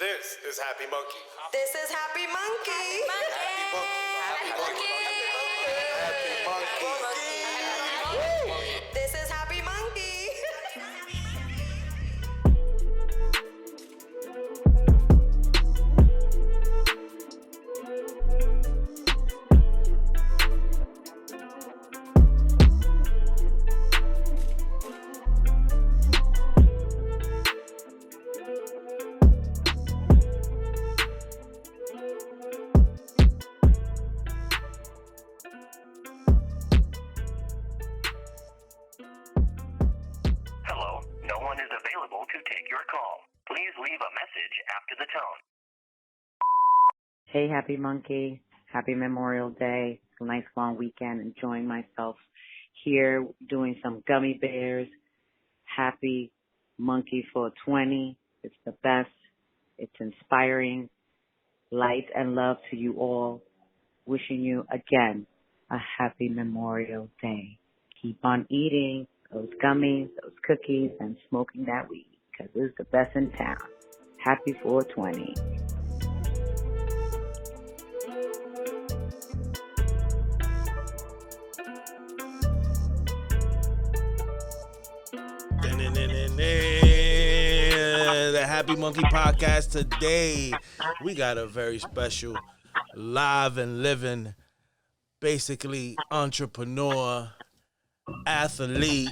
This is Happy Monkey. This is Happy Monkey. Happy Monkey. Happy Monkey. This is Happy Monkey. Hello, no one is available to take your call. Please leave a message after the tone. Hey, Happy Monkey. Happy Memorial Day. It's a nice long weekend. Enjoying myself here doing some gummy bears. Happy Monkey 420. It's the best. It's inspiring. Light and love to you all. Wishing you again a happy Memorial Day. Keep on eating those gummies, those cookies, and smoking that weed because it's the best in town. Happy 420. The Happy Monkey Podcast today. We got a very special live and living, basically entrepreneur, athlete,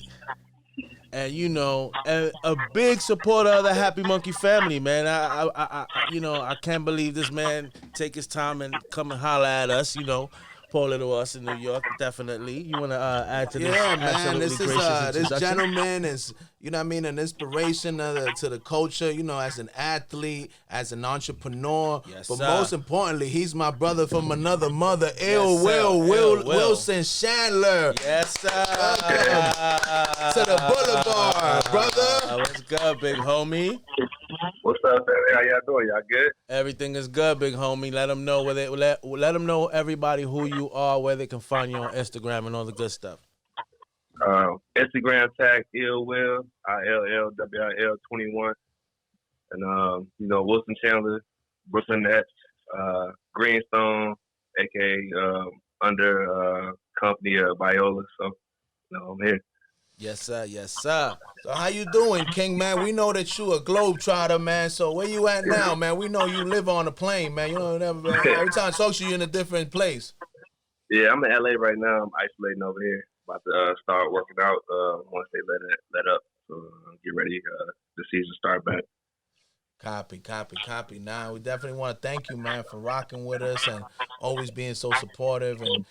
and a big supporter of the Happy Monkey family, man. I can't believe this man take his time and come and holler at us, poor little us in New York, definitely. You want to add to this? Yeah, man. Absolutely This gracious is this introduction? gentleman is, an inspiration to the culture. As an athlete, as an entrepreneur. Yes, but sir. most importantly, he's my brother from another mother. Yes, sir. Wilson Chandler. Yes, sir. To the boulevard, brother. What's good, big homie? What's up, man? How y'all doing? Y'all good? Everything is good, big homie. Let them know let them know everybody who you are, where they can find you on Instagram and all the good stuff. Instagram tag IllWill, ILLWIL21. And, Wilson Chandler, Brooklyn Nets, Greenstone, a.k.a. under company Viola. So, I'm here. Yes, sir. Yes, sir. So how you doing, King, man? We know that you a globetrotter, man. So where you at now, man? We know you live on a plane, man. Every time I talk to you, in a different place. Yeah, I'm in L.A. right now. I'm isolating over here. About to start working out once they let up. So get ready. The season start back. Copy. Now, we definitely want to thank you, man, for rocking with us and always being so supportive and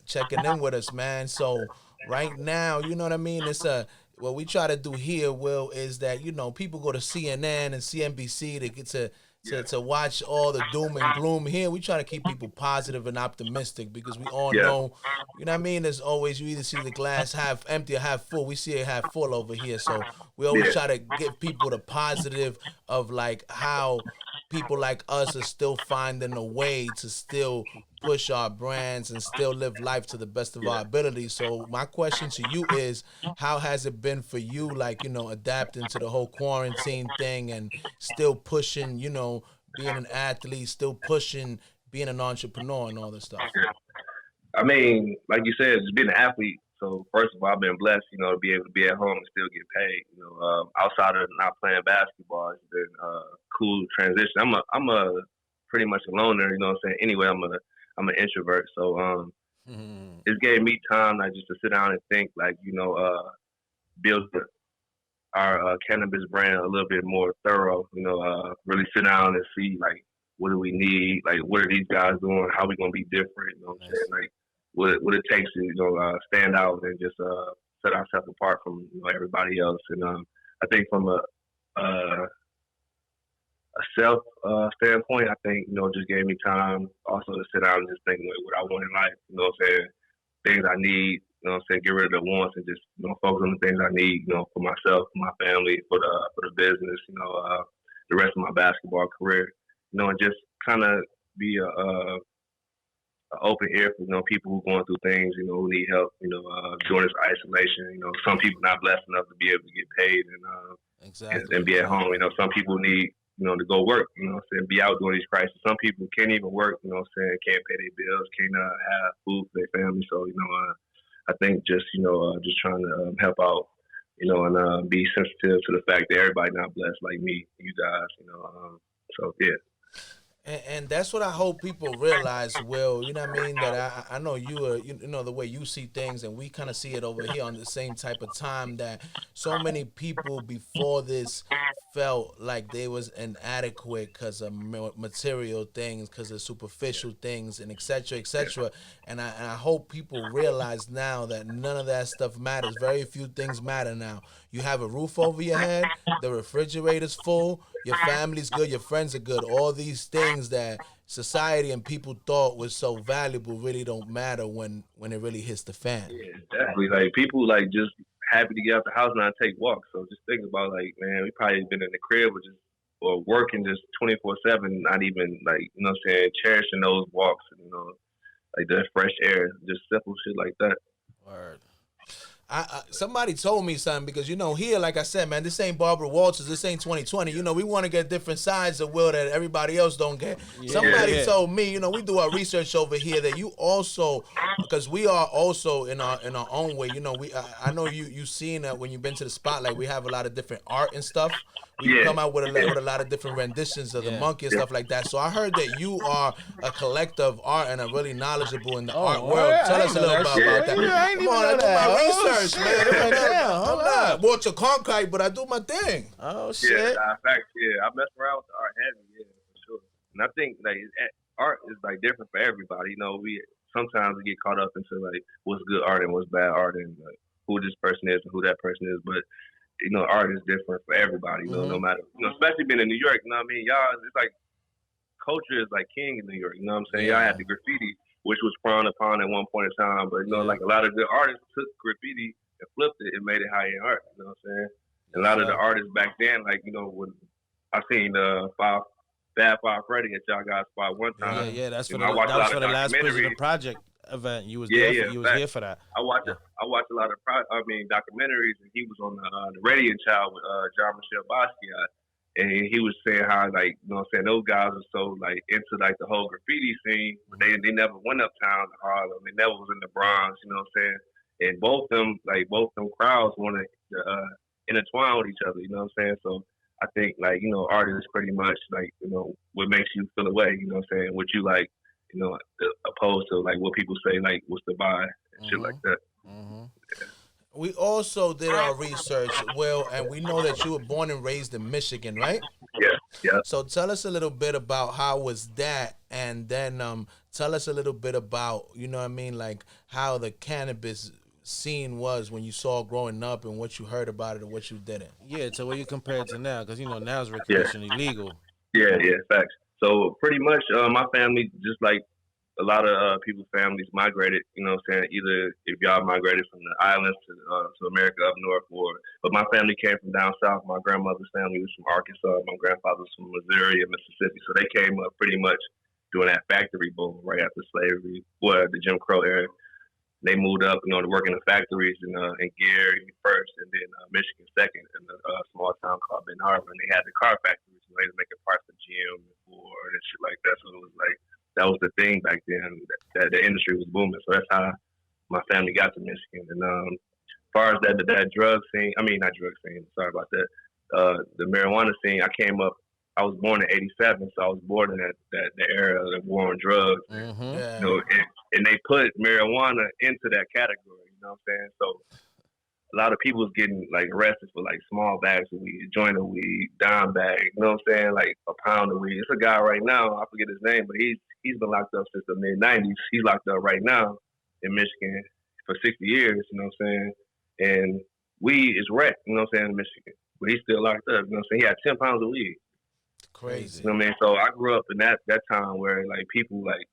checking in with us, man. So right now, it's what we try to do here, Will, is that, people go to CNN and CNBC to get to watch all the doom and gloom. Here we try to keep people positive and optimistic because we all know, there's always, you either see the glass half empty or half full. We see it half full over here. So we always try to give people the positive of like how people like us are still finding a way to still push our brands and still live life to the best of our ability. So my question to you is, how has it been for you, adapting to the whole quarantine thing and still pushing, being an athlete, still pushing, being an entrepreneur and all this stuff? I mean, like you said, just being an athlete. So first of all, I've been blessed, to be able to be at home and still get paid. Outside of not playing basketball, it's been cool transition. I'm a pretty much a loner, Anyway, I'm an introvert, so it gave me time, like, just to sit down and think, build our cannabis brand a little bit more thorough. Really sit down and see, like, what do we need? Like, what are these guys doing? How are we gonna be different? You know what I'm saying? Like, what it takes to stand out and just set ourselves apart from everybody else. And I think from a self standpoint, I think just gave me time also to sit down and just think what I want in life. Things I need. Get rid of the wants and just focus on the things I need. For myself, for my family, for the business. The rest of my basketball career. And just kind of be a open ear for people who going through things, who need help, during this isolation. Some people not blessed enough to be able to get paid and Exactly. and be at home. Some people need to go work, be out doing these crises. Some people can't even work, can't pay their bills, can't have food for their family. So, I think just trying to help out, and be sensitive to the fact that everybody not blessed like me, you guys, so yeah. And that's what I hope people realize, Will. You know what I mean? That I know you are, the way you see things, and we kind of see it over here on the same type of time, that so many people before this felt like they was inadequate because of material things, because of superficial things, and et cetera, et cetera. And I hope people realize now that none of that stuff matters. Very few things matter now. You have a roof over your head, the refrigerator's full, your family's good, your friends are good. All these things that society and people thought was so valuable really don't matter when it really hits the fan. Yeah, exactly. Like people like just happy to get out the house and not take walks. So just think about like, man, we probably been in the crib or working just 24/7, not even like, cherishing those walks and like the fresh air, just simple shit like that. Word. Somebody told me something because, here, like I said, man, this ain't Barbara Walters. This ain't 2020. We want to get different sides of Will that everybody else don't get. Yeah, somebody told me, we do our research over here that you also, because we are also in our own way. I know you seen that when you've been to the spotlight, we have a lot of different art and stuff. We come out with a lot of different renditions of the monkey and stuff like that. So I heard that you are a collector of art and are really knowledgeable in the art world. Tell us a little about that. Come on, I do my research, man. I'm not Walter Cronkite, but I do my thing. Oh shit! Yeah, in fact, I mess around with the art heavy, for sure. And I think like art is like different for everybody. We sometimes we get caught up into like what's good art and what's bad art and like who this person is and who that person is, but art is different for everybody, no matter, especially being in New York, Y'all, it's like culture is like king in New York, what I'm saying? Y'all had the graffiti, which was frowned upon at one point in time, but, like a lot of good artists took graffiti and flipped it and made it high-end art, you know what I'm saying? And a lot of the artists back then, like, when I seen Bad Five Freddy at y'all guys' spot one time. Yeah, that's for the last Prisoner Project event. You was there. You was here for that. I watched a lot of documentaries, and he was on the Radio Child with John Michelle Basquiat, and he was saying how like those guys are so like into like the whole graffiti scene, but they never went uptown to Harlem. They never was in the Bronx, you know what I'm saying? And both them crowds wanted to intertwine with each other, you know what I'm saying? So I think like art is pretty much like what makes you feel away, you know what I'm saying? What you like. Opposed to like what people say, like what's the vibe and shit like that. Mm-hmm. Yeah. We also did our research, Will, and we know that you were born and raised in Michigan, right? Yeah. So tell us a little bit about how was that, and then tell us a little bit about, like how the cannabis scene was when you saw growing up and what you heard about it and what you didn't. Yeah, so what you compare it to now, because now it's recreationally legal. Yeah, facts. So pretty much my family, just like a lot of people's families, migrated, either if y'all migrated from the islands to America up north, but my family came from down south. My grandmother's family was from Arkansas. My grandfather was from Missouri and Mississippi. So they came up pretty much during that factory boom right after slavery, the Jim Crow era. They moved up, to work in the factories in Gary first, and then Michigan second, in a small town called Ben Harbor. And they had the car factories, they was making parts for GM and Ford and shit like that. So it was like that was the thing back then. That the industry was booming. So that's how my family got to Michigan. And as far as that drug scene, not drug scene. Sorry about that. The marijuana scene. I was born in '87, so I was born in that era of war on drugs. Mm-hmm. Yeah. And they put marijuana into that category. You know what I'm saying? So a lot of people was getting like arrested for like small bags of weed, joint of weed, dime bag. You know what I'm saying? Like a pound of weed. It's a guy right now. I forget his name, but he's been locked up since the mid '90s. He's locked up right now in Michigan for 60 years. You know what I'm saying? And weed is wrecked. You know what I'm saying? In Michigan, but he's still locked up. You know what I'm saying? He had 10 pounds of weed. Crazy. You know what I mean? So I grew up in that time where like people like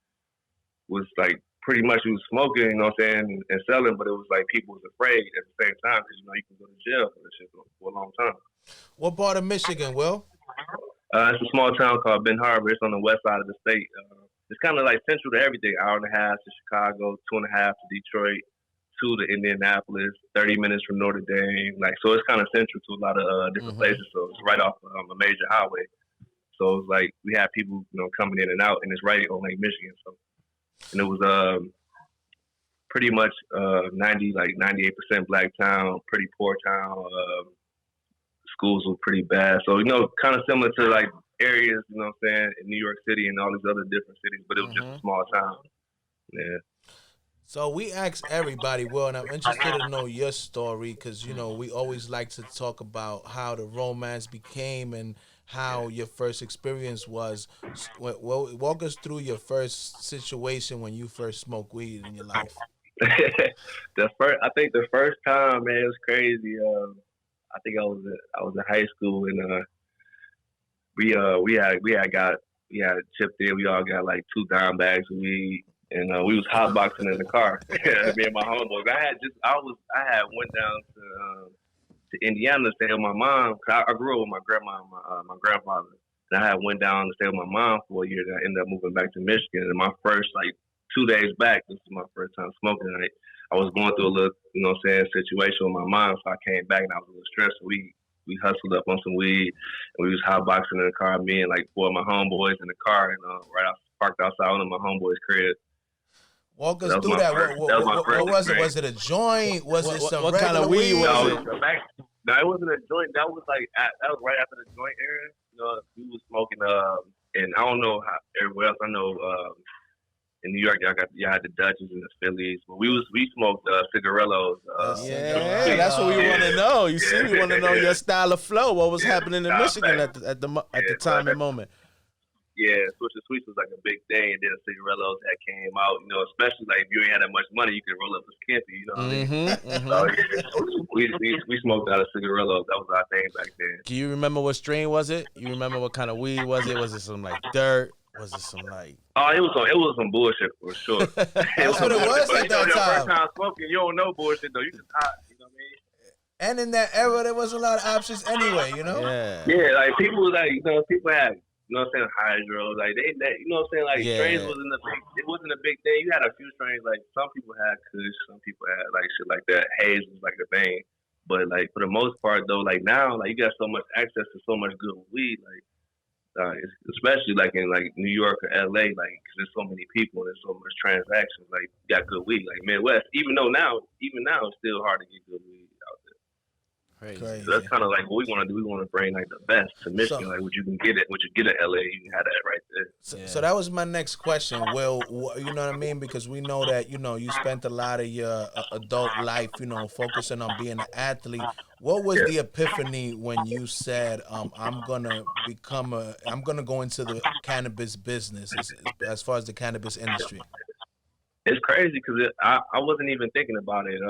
was like pretty much was smoking, you know what I'm saying, and selling, but it was like people was afraid at the same time because you can go to jail for this shit for a long time. What part of Michigan, Will? It's a small town called Ben Harbor. It's on the west side of the state. It's kind of like central to everything. Hour and a half to Chicago, 2.5 to Detroit, 2 to Indianapolis, 30 minutes from Notre Dame. Like so, it's kind of central to a lot of different places. So it's right off a major highway. So it's like we had people, coming in and out, and it's right on Lake Michigan. So, and it was pretty much 98% black town, pretty poor town. Schools were pretty bad. So, kind of similar to like areas, in New York City and all these other different cities, but it was just a small town. Yeah. So we ask everybody, Will, and I'm interested to know your story because, we always like to talk about how the romance became and how your first experience was. Well, walk us through your first situation when you first smoked weed in your life. I think the first time, man, it was crazy. I think I was in high school, and we had chipped in. We all got like 2 dime bags of weed. And we was hotboxing in the car, me and my homeboys. I had went down to Indiana to stay with my mom. Cause I grew up with my grandma and my grandfather. And I had went down to stay with my mom for a year. And I ended up moving back to Michigan. And my first 2 days back, this is my first time smoking. And I was going through a little, situation with my mom. So I came back and I was a little stressed. So we hustled up on some weed, and we was hotboxing in the car. Me and 4 of my homeboys in the car, and parked outside one of my homeboys' crib. Walk us through that. What was it? Was it a joint? Was it some what kind of weed was it? No, it wasn't a joint. That was that was right after the joint era. We was smoking. And I don't know how everywhere else. I know in New York, y'all had the Dutchess and the Phillies, but we smoked cigarillos. That's what we want to know. You see, we want to know your style of flow. What was happening in Michigan at the time and moment? Yeah, Swisher Sweets was like a big thing, and then the cigarillos that came out, especially if you ain't had that much money, you could roll up a skimpy, what I mean? So we smoked out of cigarillos. That was our thing back then. Do you remember what strain was it? You remember what kind of weed was it? Was it some dirt? Was it some Oh, it was some bullshit for sure. That's what it was at that time. First time smoking, you don't know bullshit though. You just hot, you know what I mean? And in that era, there wasn't a lot of options anyway, Yeah. Yeah, people people had. Hydro, they strains wasn't it wasn't a big thing. You had a few strains, some people had Kush, some people had shit like that. Haze was like a thing, but for the most part though, now you got so much access to so much good weed, especially in New York or LA, cause there's so many people and there's so much transactions. You got good weed, Midwest. Even now it's still hard to get good weed out there. Crazy. So that's kind of what we want to do. We want to bring the best to Michigan. What you can get at LA, you can have that right there. So that was my next question. Will, you know what I mean? Because we know that you spent a lot of your adult life, focusing on being an athlete. What was the epiphany when you said, I'm gonna go into the cannabis business as far as the cannabis industry? It's crazy because I wasn't even thinking about it.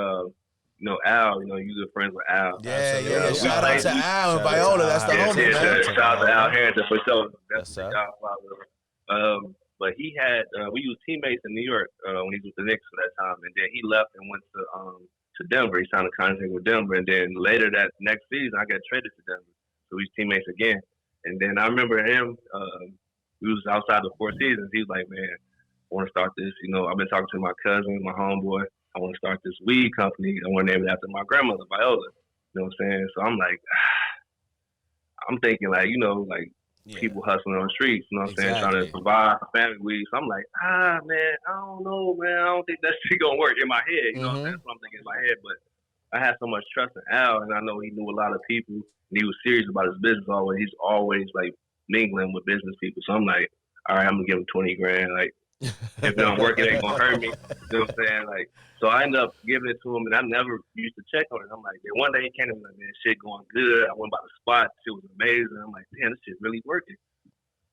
Al, you good friends with Al. Yeah. Shout out to Al and Viola. That's the homie, man. Shout out to Al Harrington for sure. That's the sir. godfather. But he had, we was teammates in New York when he was with the Knicks for that time. And then he left and went to Denver. He signed a contract with Denver. And then later that next season, I got traded to Denver. So we was teammates again. And then I remember him, we was outside the 4 seasons. He was like, man, I want to start this. I've been talking to my cousin, my homeboy. I want to start this weed company. I want to name it after my grandmother, Viola. You know what I'm saying? So I'm I'm thinking people hustling on the streets, you know what I'm saying, trying to provide for family weed. So I'm like, man, I don't know, man. I don't think that shit gonna work in my head. You know what I'm saying? That's what I'm thinking in my head. But I had so much trust in Al, and I know he knew a lot of people, and he was serious about his business always. He's always mingling with business people. So I'm like, all right, I'm gonna give him 20 grand. If it don't work, it ain't gonna hurt me. You know what I'm saying? So I ended up giving it to him, and I never used to check on it. I'm like, one day he came and man, shit going good. I went by the spot, shit was amazing. I'm like, damn, this shit really working.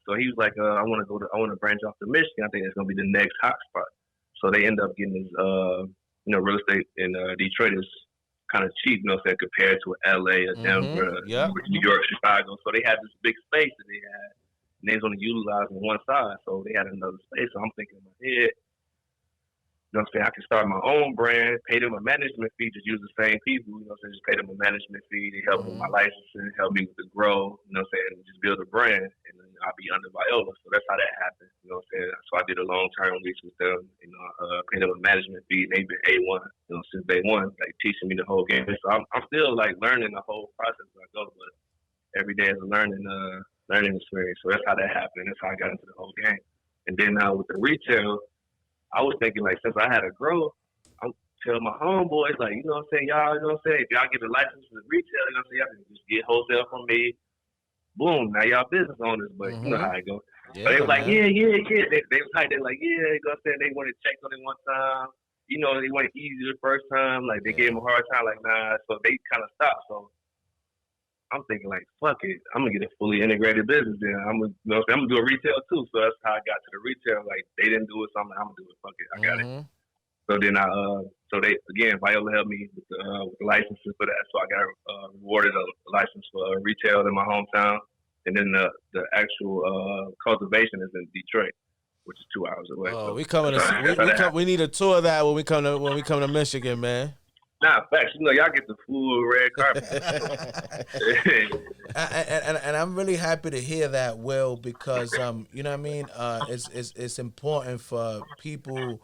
So he was like, I want to branch off to Michigan. I think it's gonna be the next hot spot. So they end up getting this, real estate in Detroit is kind of cheap, compared to LA or Denver, New York, Chicago. So they had this big space that they had. And they was only utilizing one side, so they had another space. So I'm thinking in my head, I can start my own brand, pay them a management fee, just use the same people, just pay them a management fee. They help with my licensing, help me with the grow, just build a brand, and then I'll be under Viola. So that's how that happened, So I did a long-term lease with them, paid them a management fee, and they've been A1, since day one, teaching me the whole game. So I'm still, learning the whole process as I go, but every day is a learning learning experience. So that's how that happened. That's how I got into the whole game. And then now with the retail, I was thinking like since I had to grow, I'm tell my homeboys like, you know what I'm saying, y'all, you know what I'm saying, if y'all get a license for the retail, you know what I'm saying, y'all can just get wholesale from me. Boom, now y'all business owners, but you know how it go. Yeah, But they was like, man. yeah. They was like, they're like, yeah, you know what I'm saying, they wanted checked on it one time. You know, they went easy the first time. Like, they gave them a hard time. Like, nah. So they kind of stopped. So I'm thinking, like, fuck it. I'm going to get a fully integrated business then. I'm going to do a retail, too. So that's how I got to the retail. Like, they didn't do it, so I'm like, I'm going to do it. Fuck it. I got it. So then Viola helped me with the licenses for that. So I got rewarded a license for retail in my hometown. And then the actual cultivation is in Detroit, which is 2 hours away. Oh, so we coming to we need a tour of that when we come to Michigan, man. Nah, facts. You know, y'all get the full red carpet. and I'm really happy to hear that, Will, because you know what I mean. It's important for people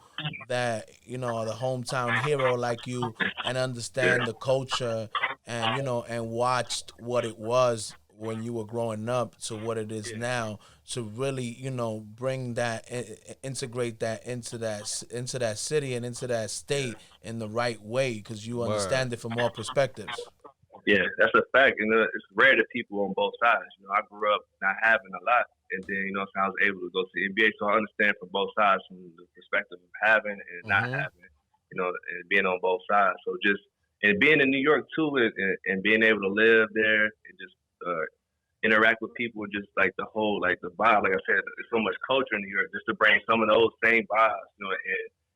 that are the hometown hero like you and understand the culture and and watched what it was when you were growing up to what it is now, to really bring that, integrate that into that city and into that state in the right way, because you understand it from all perspectives. Yeah, that's a fact. It's rare that people on both sides. I grew up not having a lot, and then I was able to go to the NBA, so I understand from both sides, from the perspective of having and not having. And being on both sides. So and being in New York too, and being able to live there and just interact with people, just like the whole, like the vibe. Like I said, there's so much culture in New York, just to bring some of those same vibes, and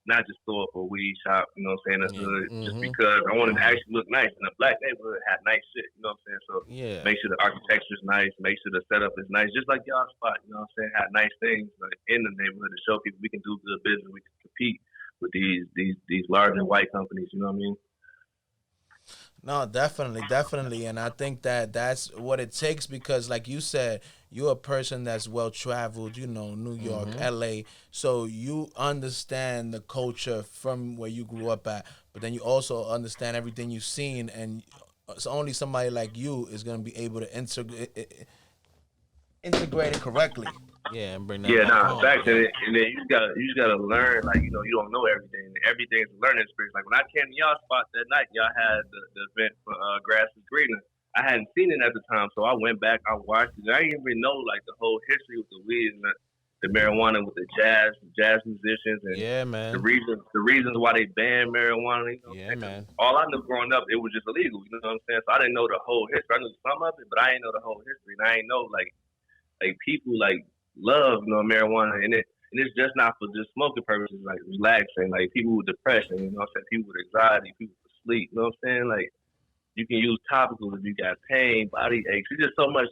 not just throw up a weed shop, what I'm saying, the hood, just because I wanted to actually look nice. In a black neighborhood, had nice shit, what I'm saying? So make sure the architecture's nice, make sure the setup is nice, just like y'all spot, what I'm saying, had nice things like in the neighborhood to show people we can do good business, we can compete with these larger white companies, you know what I mean? No, definitely, and I think that that's what it takes, because, like you said, you're a person that's well traveled. New York, L.A., so you understand the culture from where you grew up at, but then you also understand everything you've seen, and it's only somebody like you is going to be able to integrate it correctly. Yeah, and bring that. Yeah, back home. facts. And then you just gotta learn. Like, you don't know everything. Everything's a learning experience. Like when I came to y'all spot that night, y'all had the event for Grass is Greener. I hadn't seen it at the time, so I went back. I watched it. I didn't even know like the whole history with the weed and the marijuana with the jazz musicians, and the reasons why they banned marijuana. Man. All I knew growing up, it was just illegal. You know what I'm saying? So I didn't know the whole history. I knew some of it, but I didn't know the whole history. And I didn't know like people like love marijuana, and it's just not for just smoking purposes, like relaxing, like people with depression, what I'm saying, people with anxiety, people with sleep, what I'm saying, like you can use topicals if you got pain, body aches. It's just so much,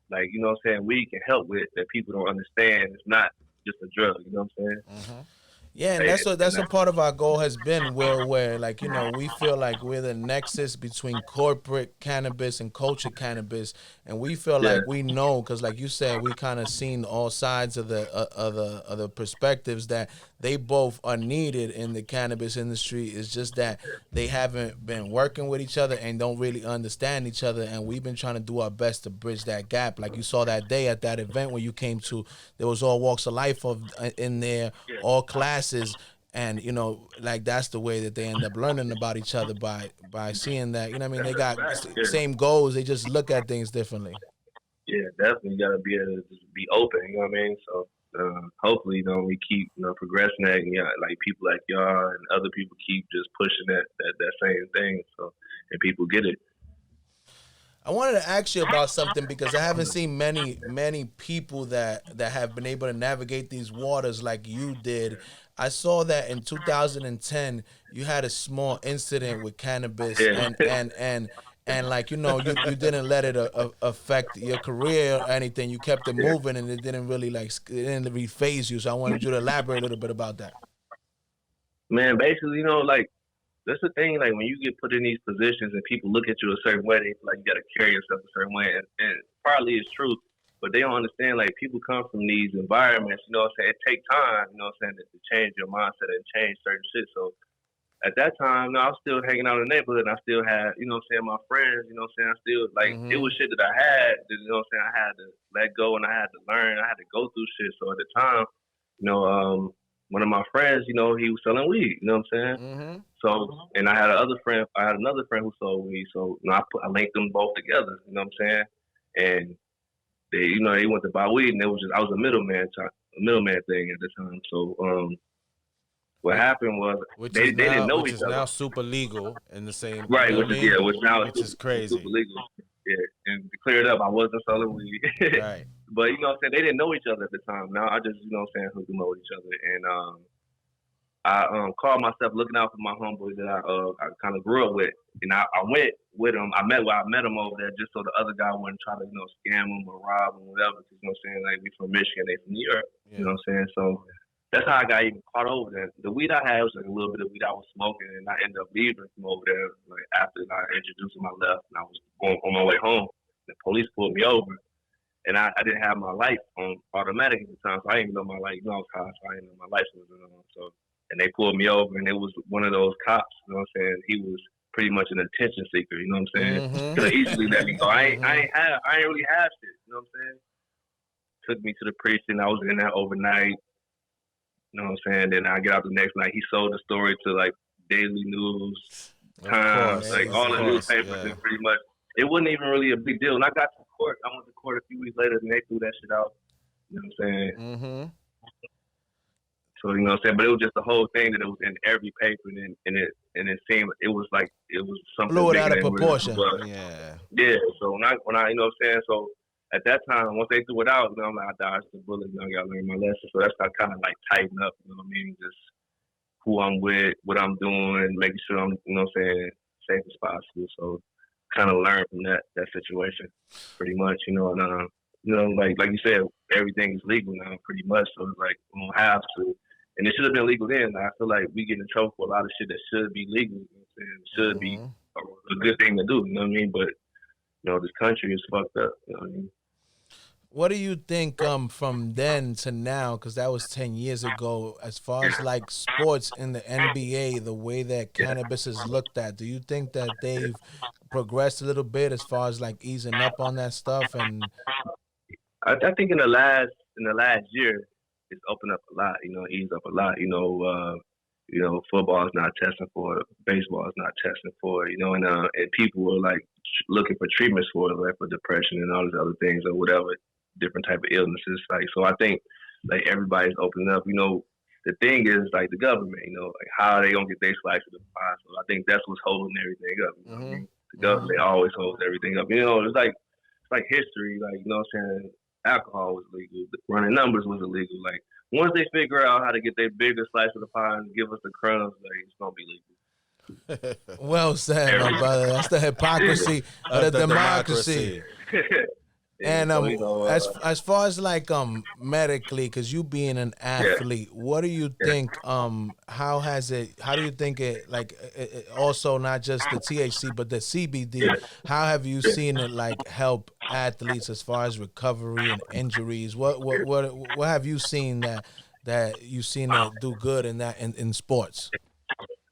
like, what I'm saying, weed can help with that people don't understand. It's not just a drug, what I'm saying. Yeah, and that's a part of our goal has been, Will, where like we feel like we're the nexus between corporate cannabis and culture cannabis, and we feel like we know, because like you said, we kind of seen all sides of the perspectives, that they both are needed in the cannabis industry. It's just that they haven't been working with each other and don't really understand each other, and we've been trying to do our best to bridge that gap. Like you saw that day at that event where you came to, there was all walks of life in there, all classes. And like that's the way that they end up learning about each other, by seeing that they got same goals, they just look at things differently. Yeah, definitely gotta be able to just be open, you know what I mean? So hopefully we keep progressing that, and like people like y'all and other people keep just pushing that same thing, so and people get it. I wanted to ask you about something, because I haven't seen many people that have been able to navigate these waters like you did. I saw that in 2010 you had a small incident with cannabis, and like you didn't let it affect your career or anything. You kept it moving, and it didn't really phase you. So I wanted you to elaborate a little bit about that. Man, basically, like, that's the thing, like when you get put in these positions and people look at you a certain way, they feel like you got to carry yourself a certain way, and partly it's true, but they don't understand, like, people come from these environments, what I'm saying, it takes time, what I'm saying, to change your mindset and change certain shit. So at that time, no, I was still hanging out in the neighborhood. And I still had, you know what I'm saying, my friends, you know what I'm saying. I still, like, it was shit that I had, that, you know what I'm saying, I had to let go and I had to learn. I had to go through shit. So at the time, you know, one of my friends, you know, he was selling weed, you know what I'm saying? So, and I had another friend who sold weed. So, you know, I linked them both together, you know what I'm saying? And they, you know, they went to buy weed and it was just, I was a middleman thing at the time. So, what happened was they didn't know each other. Which is now super legal in the same right, you know which is crazy. Super legal. Yeah, and to clear it up, I wasn't selling weed. Right. But you know what I'm saying, they didn't know each other at the time. Now I just, you know what I'm saying, hooked them up with each other. And I called myself looking out for my homeboys that I kind of grew up with. And I went with them. I met them over there just so the other guy wouldn't try to, you know, scam them or rob them or whatever. You know what I'm saying? Like, we from Michigan, they from New York. Yeah. You know what I'm saying? So that's how I got even caught over there. The weed I had was like a little bit of weed I was smoking, and I ended up leaving from over there. Like, after I introduced them, I left, and I was going on my way home. The police pulled me over, and I didn't have my light on automatic at the time, so I didn't even know my light. You know, I was high, so I didn't know my license was on. So, and they pulled me over, and it was one of those cops. You know what I'm saying? He was pretty much an attention seeker. You know what I'm saying? Could have easily let me go. I ain't really have shit. You know what I'm saying? Took me to the precinct. I was in there overnight. You know what I'm saying? Then I get out the next night. He sold the story to like Daily News, Times, like all the newspapers, and pretty much it wasn't even really a big deal. And I got to court. I went to court a few weeks later, and they threw that shit out. You know what I'm saying? So you know what I'm saying? But it was just the whole thing that it was in every paper, and it seemed it was something blew it out of proportion. Really yeah. So when I you know what I'm saying? So at that time, once they threw it out, you know, I'm like, I dodged the bullet. You know, I got to learn my lesson. So that's how I kind of like tighten up. You know what I mean? Just who I'm with, what I'm doing, making sure I'm, you know what I'm saying, safe as possible. So kind of learn from that situation, pretty much. You know, and you know, like you said, everything is legal now, pretty much. So it's like we don't have to, and it should have been legal then. I feel like we get in trouble for a lot of shit that should be legal. You know what I'm saying? It should be a good thing to do. You know what I mean? But you know, this country is fucked up. You know what I mean? What do you think from then to now, because that was 10 years ago, as far as like sports in the NBA, the way that cannabis is looked at, do you think that they've progressed a little bit as far as like easing up on that stuff? And I think in the last year, it's opened up a lot, you know, eased up a lot. You know, football is not testing for it, baseball is not testing for it, you know, and people are like looking for treatments for it, like for depression and all these other things or whatever, different type of illnesses. Like, so I think like everybody's opening up. You know, the thing is like the government. You know, like how are they gonna get their slice of the pie? So I think that's what's holding everything up. You know what I mean? The government always holds everything up. You know, it's like history. Like, you know what I'm saying? Alcohol was legal. Running numbers was illegal. Like, once they figure out how to get their bigger slice of the pie and give us the crumbs, like, it's gonna be legal. Well said, my brother. That's the hypocrisy of the democracy. And so, you know, as far as like medically, because you being an athlete, what do you think? How do you think it like it also not just the THC but the CBD? How have you seen it like help athletes as far as recovery and injuries? What have you seen that you've seen it do good in that in sports?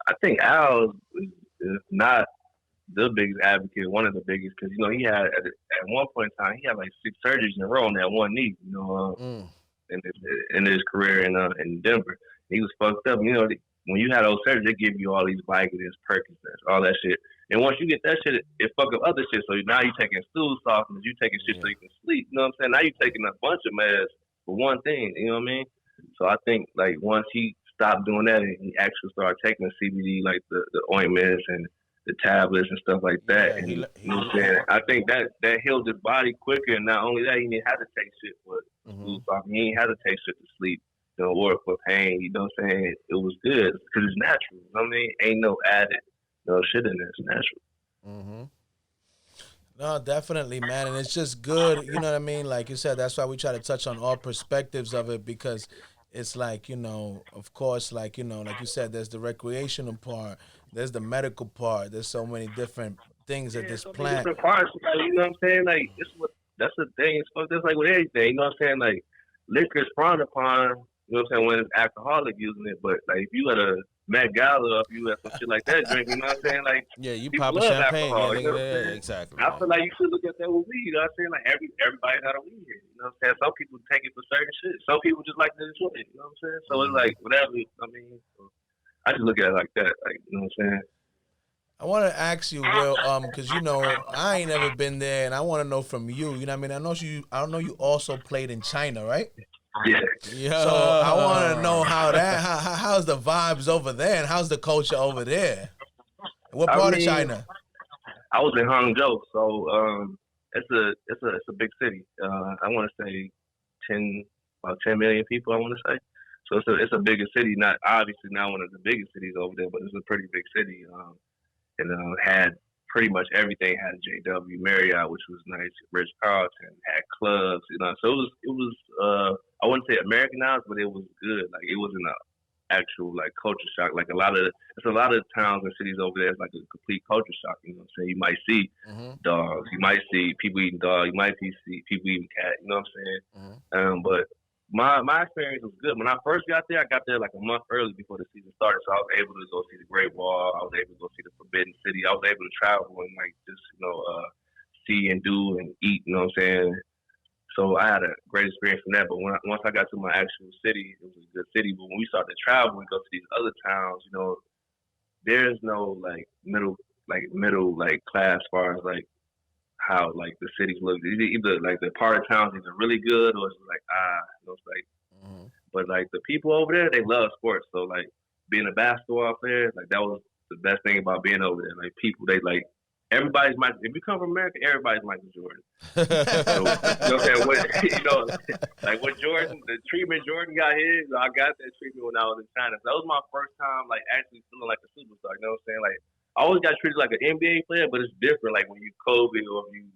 I think Al is not the biggest advocate, one of the biggest, because, you know, he had at one point in time, he had like 6 surgeries in a row on that one knee, you know, in his career in Denver. He was fucked up. You know, when you had those surgeries, they give you all these Vicodins, Percocets, all that shit. And once you get that shit, it fuck up other shit. So now you're taking stool softeners, you taking shit so you can sleep. You know what I'm saying? Now you're taking a bunch of meds for one thing. You know what I mean? So I think like once he stopped doing that and he actually started taking the CBD, like the ointments and the tablets and stuff like that. And, you know what I'm saying? I think that healed his body quicker. And not only that, he didn't have to take shit for stool softener. He didn't have to take shit to sleep, you know, or for pain. You know what I'm saying? It was good because it's natural. You know what I mean? Ain't no added, no shit in there. It's natural. No, definitely, man. And it's just good, you know what I mean? Like you said, that's why we try to touch on all perspectives of it, because it's like, you know, of course, like, you know, like you said, there's the recreational part, there's the medical part, there's so many different things that this plant. Different parts, you know what I'm saying? Like, that's the thing. It's just like with everything, you know what I'm saying? Like, liquor is frowned upon, you know what I'm saying, when it's alcoholic using it, but like if you at a Met Gala if you have some shit like that drink. You know what I'm saying? Like, Yeah, you people pop a love champagne. alcohol, Yeah, you know what I'm yeah, saying? exactly. I feel like you should look at that with weed. You know what I'm saying? Like everybody got a weed here. You know what I'm saying? Some people take it for certain shit. Some people just like to enjoy it. You know what I'm saying? So it's like whatever. I mean, I just look at it like that. Like, you know what I'm saying? I want to ask you, Will, because you know I ain't never been there, and I want to know from you. You know what I mean? I know you also played in China, right? Yeah. Yeah. So I want to know how's the vibes over there, and how's the culture over there? What part of China? I was in Hangzhou, so it's a big city. I want to say about 10 million people. I want to say. So it's a bigger city. Not obviously not one of the biggest cities over there, but it's a pretty big city. And had pretty much everything. Had JW Marriott, which was nice. Ritz Carlton had clubs, you know. So it was I wouldn't say Americanized, but it was good. Like it wasn't a actual like culture shock. Like a lot of towns and cities over there. It's like a complete culture shock. You know what I'm saying? You might see dogs, you might see people eating dogs, you might see people eating cat. You know what I'm saying? But my experience was good. When I first got there, I got there like a month early before the season started, so I was able to go see the Great Wall. I was able to go see the Forbidden City. I was able to travel and like just see and do and eat. You know what I'm saying? So I had a great experience from that. But once I got to my actual city, it was a good city. But when we started to travel and go to these other towns, you know, there's no like middle class as far as like how like the cities look. Either like the part of towns either really good or it's like you know, it's like. But like the people over there, they love sports. So like being a basketball player, like that was the best thing about being over there. Like people, they like everybody's Michael. If you come from America, everybody's Michael Jordan. So, you know what I'm saying? You know, like what Jordan, the treatment Jordan got here, I got that treatment when I was in China. So that was my first time like actually feeling like a superstar. You know what I'm saying? Like I always got treated like an NBA player, but it's different. Like when you Kobe or you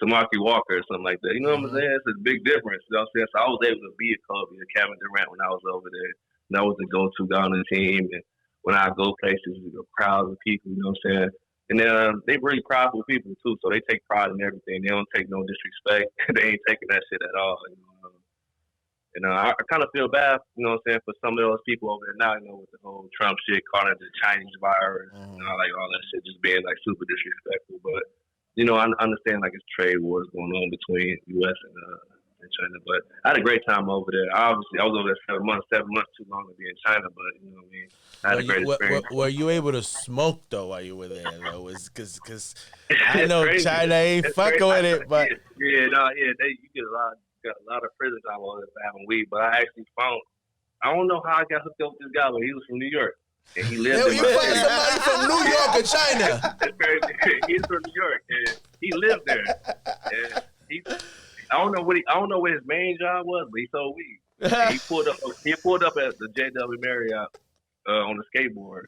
Samaki Walker or something like that. You know what I'm saying? It's a big difference. You know what I'm saying? So I was able to be a Kobe or Kevin Durant when I was over there. And I was the go-to guy on the team. And when I go places, crowds of people, you know what I'm saying? And then they really prideful people too, so they take pride in everything. They don't take no disrespect. They ain't taking that shit at all. You know? And I kind of feel bad, you know what I'm saying, for some of those people over there now, you know, with the whole Trump shit, calling it the Chinese virus, you know, like all that shit just being like super disrespectful. But you know, I understand like it's trade wars going on between U.S. and China, but I had a great time over there. Obviously, I was over there 7 months too long to be in China, but you know what I mean. I had a great experience. Were you able to smoke though while you were there though? Was because I know crazy. China ain't fucking with it, but you get a lot of prison time over there for having weed. But I actually I don't know how I got hooked up with this guy, but he was from New York. And he lived in you find somebody from New York or China? He's from New York, and he lived there. And I don't know what his main job was, but he sold weed. And he pulled up at the JW Marriott on a skateboard.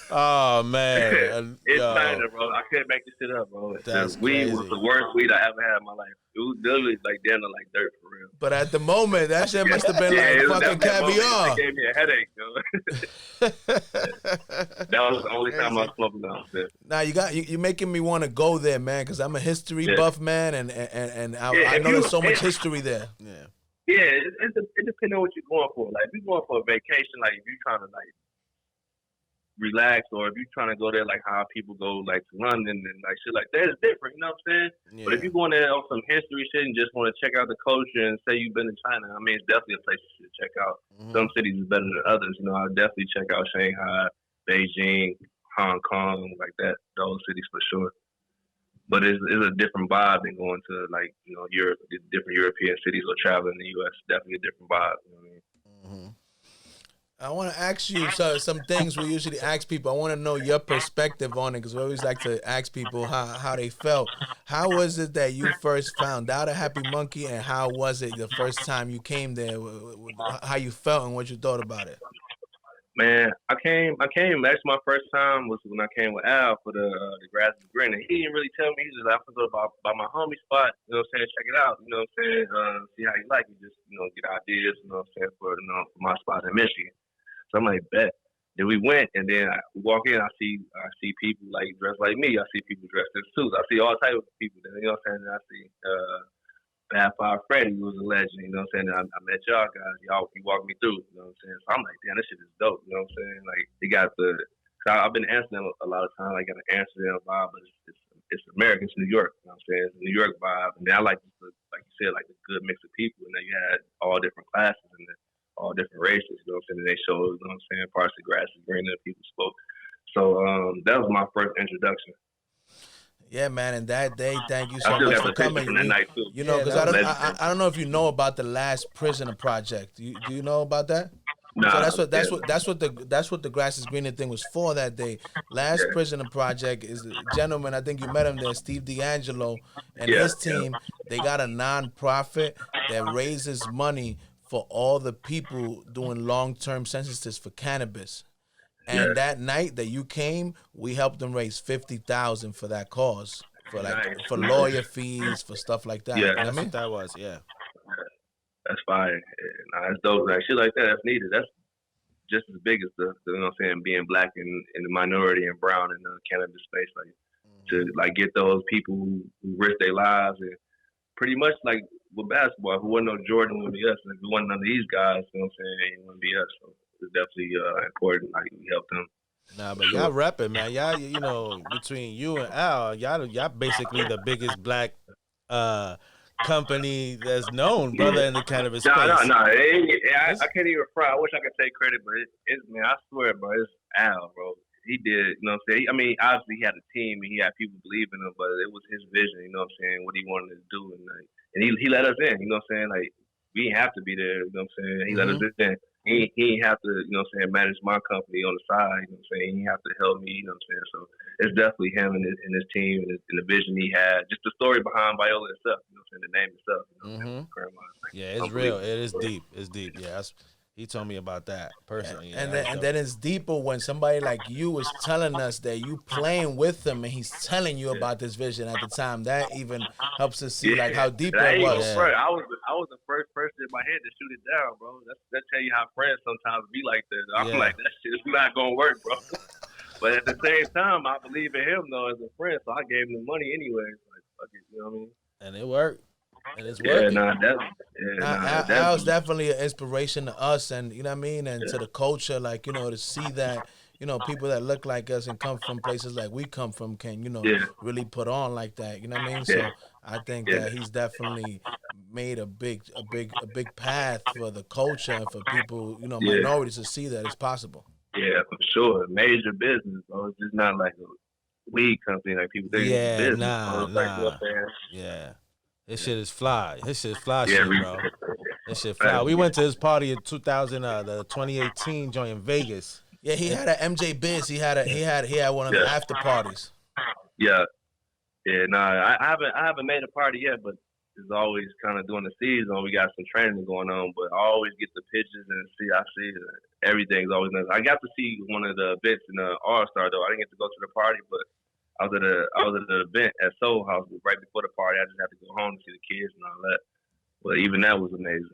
Oh man, it's China, bro. I can't make this shit up, bro. That's the weed crazy. was the worst weed I ever had in my life. It was literally like down to like dirt for real. But at the moment, that shit must have been like fucking caviar. It gave me a headache, yo. That was the only time I was smoking downstairs. Now you're making me want to go there, man, because I'm a history buff, man, and I know there's so much history there. Yeah, it depends on what you're going for. Like if you're going for a vacation, like if you're trying to like relax, or if you're trying to go there like how people go like to London and like shit like that, it's different, you know what I'm saying? Yeah. But if you're going there on some history shit and just want to check out the culture and say you've been to China, I mean, it's definitely a place you should check out. Some cities are better than others, you know. I'll definitely check out Shanghai, Beijing, Hong Kong, like that, those cities for sure. But it's a different vibe than going to like, you know, Europe, different European cities or traveling in the U.S. Definitely a different vibe, you know what I mean? I want to ask you some things we usually ask people. I want to know your perspective on it because we always like to ask people how they felt. How was it that you first found out of HappyMunkey, and how was it the first time you came there? How you felt and what you thought about it? Man, I came. Actually, my first time was when I came with Al for the grass is green. And he didn't really tell me. He just asked me to go by my homie spot. You know what I'm saying? Check it out. You know what I'm saying? See how you like it. Just get ideas. You know what I'm saying for my spot in Michigan. So I'm like, bet. Then we went, and then we walk in. I see people like dressed like me. I see people dressed in suits. I see all types of people there. You know what I'm saying? And I see Bad Five Freddy was a legend, you know what I'm saying? I met y'all guys, you walked me through, you know what I'm saying? So I'm like, damn, this shit is dope, you know what I'm saying? Like, they got I've been answering a lot of times, I got an Amsterdam vibe, but it's American, it's New York, you know what I'm saying? It's a New York vibe, and then I like, like you said, like a good mix of people, and then you had all different classes and then all different races, you know what I'm saying? And they showed, you know what I'm saying, parts of the grass is greener, people spoke. So that was my first introduction. Yeah, man, and that day, thank you I so still much got for the picture coming. from that night too. You know, because Yeah, I don't know if you know about the Last Prisoner Project. Do you know about that? Nah, So that's what the grass is greener thing was for that day. Last Prisoner Project is a gentleman, I think you met him there, Steve D'Angelo, and his team. They got a nonprofit that raises money for all the people doing long-term sentences for cannabis. And that night that you came, we helped them raise $50,000 for that cause, for for lawyer fees, for stuff like that. Yeah, you know what I That's mean? what that was. Yeah. That's fine. Nah, that's dope. Like shit like that, that's needed. That's just as big as the you know what I'm saying, being black in the minority and brown in the cannabis space. Like to like get those people who risk their lives and pretty much like with basketball, if it wasn't no Jordan, it wouldn't be us. And if it wasn't none of these guys, you know what I'm saying, it wouldn't be us. So it's definitely important. Like we help them. Nah, but y'all repping, man. Y'all, you know, between you and Al, y'all basically the biggest black company that's known, brother, in the cannabis space. No. I can't even front. I wish I could take credit, but it's man, I swear, bro, it's Al, bro. He did, you know what I'm saying? I mean, obviously he had a team and he had people believing him, but it was his vision, you know what I'm saying, what he wanted to do. And he let us in, you know what I'm saying? Like, we didn't have to be there, you know what I'm saying? He let us in. He didn't have to, you know what I'm saying, manage my company on the side, you know what I'm saying? He didn't have to help me, you know what I'm saying? So it's definitely him and his team and the vision he had. Just the story behind Viola itself, you know what I'm saying? The name itself, you know what I'm saying? Yeah, it's real. It is deep. It's deep. Yeah, he told me about that personally. And then it's deeper when somebody like you is telling us that you playing with him and he's telling you about this vision at the time. That even helps us see like how deep that was. I was the first person in my head to shoot it down, bro. That tell you how friends sometimes be like that. I'm like, that shit's not gonna work, bro. But at the same time, I believe in him though as a friend, so I gave him the money anyway. Like, fuck it, you know what I mean? And it worked. And it's working. Al's definitely an inspiration to us, and you know what I mean, and to the culture. Like, you know, to see that, you know, people that look like us and come from places like we come from can, you know, really put on like that. You know what I mean? So I think that he's definitely made a big path for the culture and for people, you know, minorities to see that it's possible. Yeah, for sure. Major business, bro. It's just not like a weed company like people think. Yeah, business, nah. Yeah. This shit is fly. This shit is fly shit, bro. This shit fly. We went to his party in 2018 joint in Vegas. Yeah, he had an MJ Biz. He had one of the after parties. Yeah. I haven't made a party yet, but it's always kind of during the season. We got some training going on, but I always get the pictures and I see everything's always nice. I got to see one of the events in the All-Star though. I didn't get to go to the party, but I was at an event at Soul House right before the party. I just had to go home to see the kids and all that. But even that was amazing.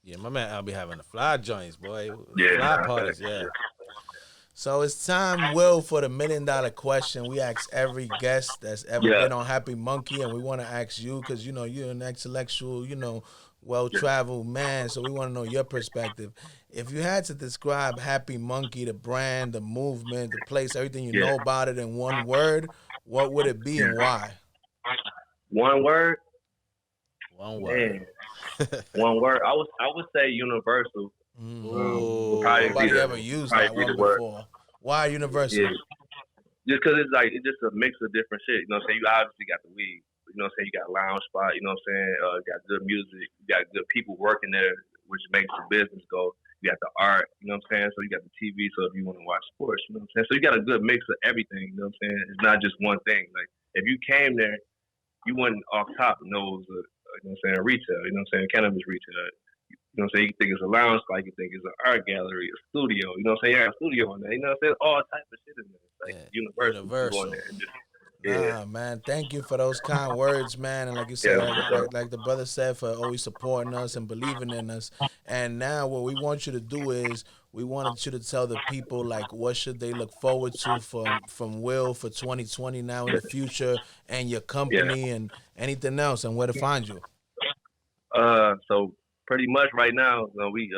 Yeah, my man, I'll be having the fly joints, boy. Yeah, fly parties, yeah. So it's time, Will, for the $1 million question. We ask every guest that's ever been on Happy Monkey, and we want to ask you because, you know, you're an intellectual, you know, well-traveled man, so we want to know your perspective. If you had to describe Happy Monkey, the brand, the movement, the place, everything you know about it in one word, what would it be and why? One word? One word. One word. I would say universal. Nobody ever used that one before. Why universal? Yeah. Just because it's just a mix of different shit. You know what I'm saying? You obviously got the weed. You know what I'm saying? You got a lounge spot. You know what I'm saying? You got good music. You got good people working there, which makes the business go. You got the art. You know what I'm saying? So you got the TV. So if you want to watch sports, you know what I'm saying? So you got a good mix of everything. You know what I'm saying? It's not just one thing. Like if you came there, you wouldn't off top know it was you know what I'm saying, retail. You know what I'm saying? Cannabis retail. You know what I'm saying? You think it's a lounge spot. You think it's an art gallery, a studio. You know what I'm saying? You got a studio in there. You know what I'm saying? All type of shit in there. It's like universal. Nah, man. Thank you for those kind words, man. And like you said, like the brother said, for always supporting us and believing in us. And now what we want you to do is we wanted you to tell the people, like, what should they look forward to from Will for 2020 now in the future and your company and anything else and where to find you. So pretty much right now, we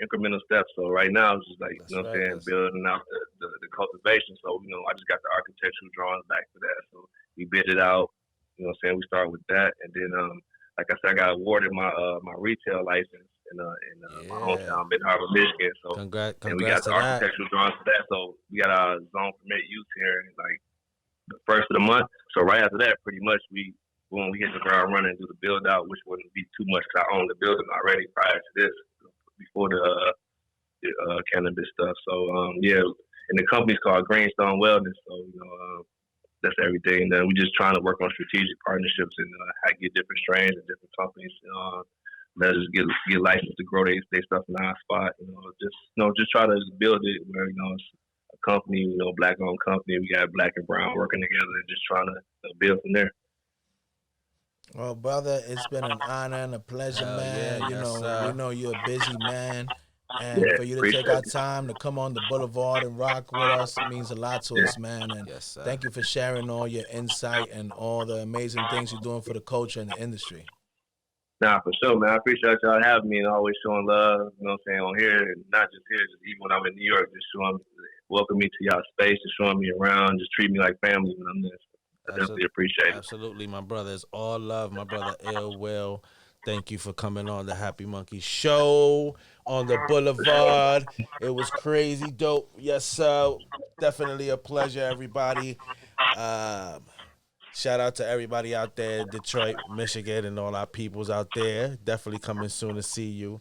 incremental steps. So right now it's just like, That's you know what I'm right, saying, that's- building out the cultivation. So, I just got the architectural drawings back for that. So we bid it out, you know what I'm saying? We start with that. And then, like I said, I got awarded my my retail license in my hometown, Mid Harbor, Michigan. So and we got Congrats to the that. architectural drawings for that. So we got our zone permit use here, like the first of the month. So right after that, pretty much when we hit the ground running and do the build out, which wouldn't be too much because I own the building already prior to this, before the cannabis stuff. So and the company's called Greenstone Wellness. So that's everything. Then we're just trying to work on strategic partnerships and how to get different strains and different companies. Let's just get licensed to grow their stuff in our spot. Just try to build it where it's a company, black owned company. We got black and brown working together and just trying to build from there. Well, brother, it's been an honor and a pleasure, Hell man. yeah, yes, sir. We know you're a busy man. And Yeah, for you to appreciate take our it. time to come on the boulevard and rock with us means a lot to us, man. And Yes, sir. thank you for sharing all your insight and all the amazing things you're doing for the culture and the industry. Nah, for sure, man. I appreciate y'all having me and always showing love, on here, and not just here, just even when I'm in New York, just welcome me to y'all space, just showing me around, just treat me like family when I'm there. I definitely appreciate it. Absolutely, my brother. It's all love, my brother Ill Will. Thank you for coming on the Happy Monkey Show on the Boulevard. It was crazy dope. Yes, sir. Definitely a pleasure, everybody. Shout out to everybody out there, Detroit, Michigan, and all our peoples out there. Definitely coming soon to see you.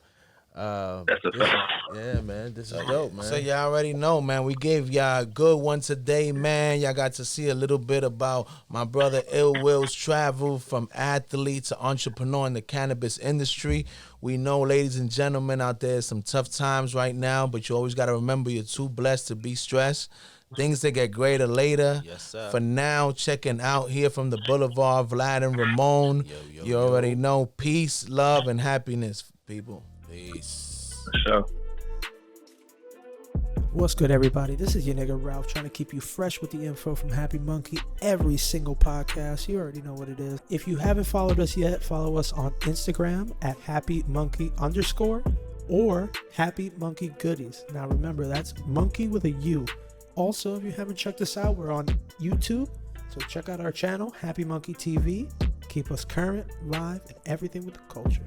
That's a fact. Yeah, man. This is dope, man. So y'all already know, man. We gave y'all a good one today, man. Y'all got to see a little bit about my brother Ill Will's travel from athlete to entrepreneur in the cannabis industry. We know, ladies and gentlemen, out there, some tough times right now, but you always got to remember you're too blessed to be stressed. Things that get greater later. Yes, sir. For now, checking out here from the Boulevard, Vlad and Ramon. You already know. Peace, love, and happiness, people. Peace. For sure. What's good, everybody? This is your nigga Ralph, trying to keep you fresh with the info from Happy Monkey every single podcast. You already know what it is. If you haven't followed us yet, follow us on Instagram at HappyMonkey_ or Happy Monkey Goodies. Now remember, that's monkey with a U. Also, if you haven't checked us out, we're on YouTube. So check out our channel, Happy Monkey TV. Keep us current, live, and everything with the culture.